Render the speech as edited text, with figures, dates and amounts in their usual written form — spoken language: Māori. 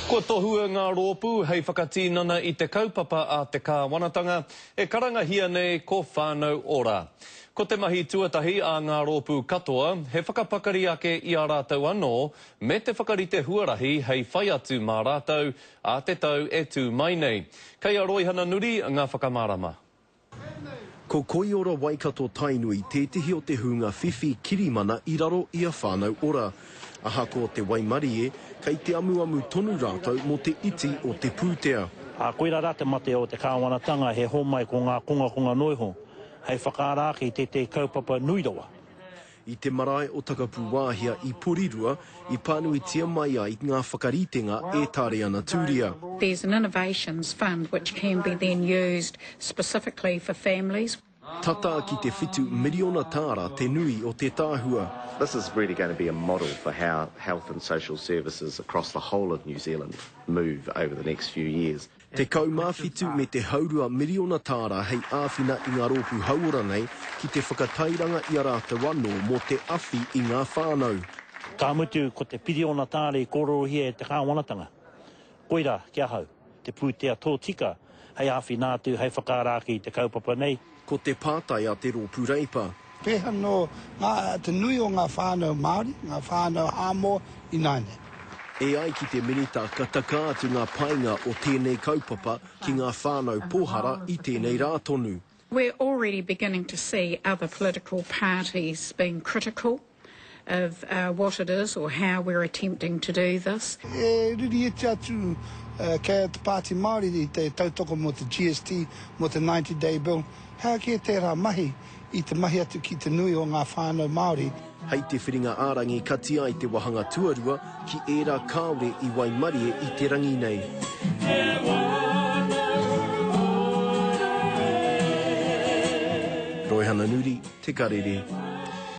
Ko tohua ngā rōpū hei whakatīnana I te kaupapa a te kāwanatanga e karangahia nei ko whānau ora. Ko te mahi tuatahi a ngā rōpū katoa, he whakapakari ake I a rātou anō me te whakarite huarahi hei whai atu mā rātou a te tau e tū mai nei. Kei a Roihana Nuri ngā whakamārama. Ko Koiora Waikato Tainui te tihi o te hunga whiwhi kirimana I raro I a whānau ora. Aha ko te Waimarie, kei te amuamu tonu rātou mo te iti o te pūtea. Koe rā te mate o te kāwanatanga he homai ko ngā konga noiho. Hei whakaaraki te kaupapa nuiroa. I te marae o Takapū Wāhia I Porirua, I pānuitia mai ai ngā whakaritenga e tāre ana tūria. There's an innovations fund which can be then used specifically for families. Tata ki te whitu miriona tāra te nui o te tāhua. This is really going to be a model for how health and social services across the whole of New Zealand move over the next few years. Te kaumāwhitu me te haurua miriona tāra hei āwhina I ngā rōpū hauora nei ki te whakatairanga I a rātou anō mo te awhi I ngā whānau. Ka mutu ko te piriona tāre kororohia e te kāwanatanga. Koira, kia hau, te pūtea tō tika, hei āwhinātu, hei whakaaraki te kaupapa nei. Ko te pātai a te rōpū reipa. Peha no te nui o ngā whānau Māori, ngā whānau Amo I Naine. E ai ki te minita ka taka atu ngā painga o tēnei kaupapa ki ngā whānau pōhara I tēnei rātonu. We're already beginning to see other political parties being critical of what it is or how we're attempting to do this. E riri e te atu kei te Pāti Māori I te tautoko mo te GST, mo te 90-day bill. Hea ke te rā mahi I te mahi atu ki te nui o ngā whānau Māori. Hei te whiringa ārangi katia I te wahanga tuarua ki ērā kāore I Waimarie I te rangi nei. Roihana Nuri, Te Karere.